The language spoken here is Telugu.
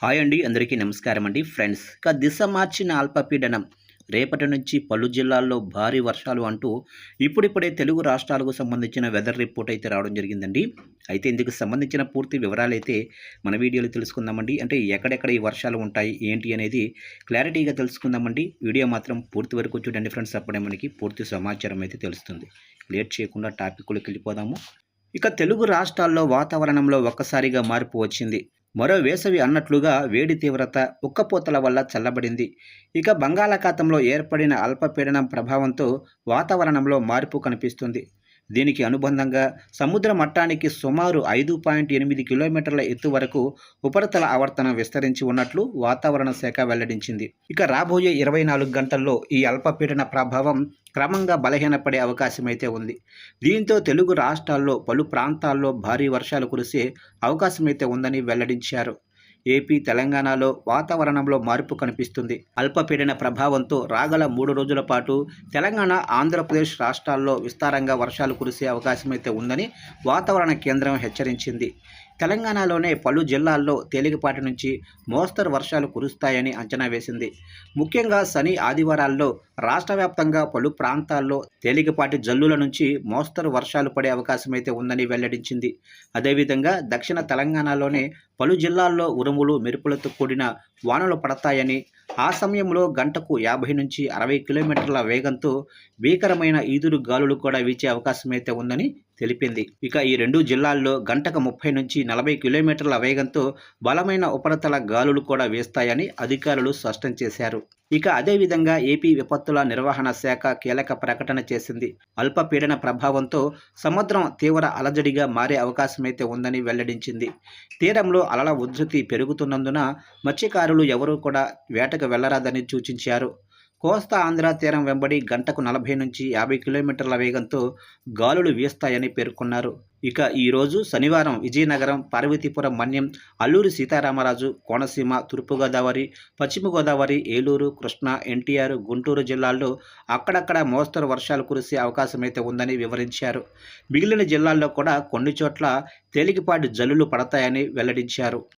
హాయ్ అండి. అందరికీ నమస్కారం అండి ఫ్రెండ్స్. దిశ మార్చిన అల్పపీడనం రేపటి నుంచి పలు జిల్లాల్లో భారీ వర్షాలు అంటూ ఇప్పుడిప్పుడే తెలుగు రాష్ట్రాలకు సంబంధించిన వెదర్ రిపోర్ట్ అయితే రావడం జరిగిందండి. అయితే ఇందుకు సంబంధించిన పూర్తి వివరాలైతే మన వీడియోలో తెలుసుకుందామండి. అంటే ఎక్కడెక్కడ ఈ వర్షాలు ఉంటాయి ఏంటి అనేది క్లారిటీగా తెలుసుకుందామండి. వీడియో మాత్రం పూర్తి వరకు చూడండి ఫ్రెండ్స్. అప్పుడే మనకి పూర్తి సమాచారం అయితే తెలుస్తుంది. లేట్ చేయకుండా టాపిక్లోకి వెళ్ళిపోదాము. తెలుగు రాష్ట్రాల్లో వాతావరణంలో ఒక్కసారిగా మార్పు వచ్చింది. మరో వేసవి అన్నట్లుగా వేడి తీవ్రత ఉక్కపోతల వల్ల చల్లబడింది. బంగాళాఖాతంలో ఏర్పడిన అల్పపీడనం ప్రభావంతో వాతావరణంలో మార్పు కనిపిస్తుంది. దీనికి అనుబంధంగా సముద్ర మట్టానికి సుమారు 5.8 కిలోమీటర్ల ఎత్తు వరకు ఉపరితల ఆవర్తనం విస్తరించి ఉన్నట్లు వాతావరణ శాఖ వెల్లడించింది. రాబోయే 24 గంటల్లో ఈ అల్పపీడన ప్రభావం క్రమంగా బలహీనపడే అవకాశం అయితే ఉంది. దీంతో తెలుగు రాష్ట్రాల్లో పలు ప్రాంతాల్లో భారీ వర్షాలు కురిసే అవకాశం అయితే ఉందని వెల్లడించారు. ఏపీ, తెలంగాణలో వాతావరణంలో మార్పు కనిపిస్తుంది. అల్పపీడన ప్రభావంతో రాగల 3 రోజుల పాటు తెలంగాణ, ఆంధ్రప్రదేశ్ రాష్ట్రాల్లో విస్తారంగా వర్షాలు కురిసే అవకాశం అయితే ఉందని వాతావరణ కేంద్రం హెచ్చరించింది. తెలంగాణలోనే పలు జిల్లాల్లో తేలికపాటి నుంచి మోస్తరు వర్షాలు కురుస్తాయని అంచనా వేసింది. ముఖ్యంగా శని, ఆదివారాల్లో రాష్ట్ర వ్యాప్తంగా పలు ప్రాంతాల్లో తేలికపాటి జల్లుల నుంచి మోస్తరు వర్షాలు పడే అవకాశం అయితే ఉందని వెల్లడించింది. అదేవిధంగా దక్షిణ తెలంగాణలోనే పలు జిల్లాల్లో ఉరుములు, మెరుపులతో కూడిన వానలు పడతాయని, ఆ సమయంలో గంటకు 50 నుంచి 60 కిలోమీటర్ల వేగంతో భీకరమైన ఈదురు గాలులు కూడా వీచే అవకాశం అయితే ఉందని తెలిపింది. ఈ 2 జిల్లాల్లో గంటకు 30 నుంచి 40 కిలోమీటర్ల వేగంతో బలమైన ఉపరితల గాలులు కూడా వీస్తాయని అధికారులు స్పష్టం చేశారు. అదేవిధంగా ఏపీ విపత్తుల నిర్వహణ శాఖ కీలక ప్రకటన చేసింది. అల్పపీడన ప్రభావంతో సముద్రం తీవ్ర అలజడిగా మారే అవకాశమైతే ఉందని వెల్లడించింది. తీరంలో అలల ఉధృతి పెరుగుతున్నందున మత్స్యకారులు ఎవరూ కూడా వేటకు వెళ్లరాదని సూచించారు. కోస్తా ఆంధ్ర తీరం వెంబడి గంటకు 40 నుంచి 50 కిలోమీటర్ల వేగంతో గాలులు వీస్తాయని పేర్కొన్నారు. ఈరోజు శనివారం విజయనగరం, పార్వతీపురం మన్యం, అల్లూరి సీతారామరాజు, కోనసీమ, తూర్పుగోదావరి, పశ్చిమ గోదావరి, ఏలూరు, కృష్ణా, ఎన్టీఆర్, గుంటూరు జిల్లాల్లో అక్కడక్కడ మోస్తరు వర్షాలు కురిసే అవకాశమైతే ఉందని వివరించారు. మిగిలిన జిల్లాల్లో కూడా కొన్ని చోట్ల తేలికపాటి జల్లులు పడతాయని వెల్లడించారు.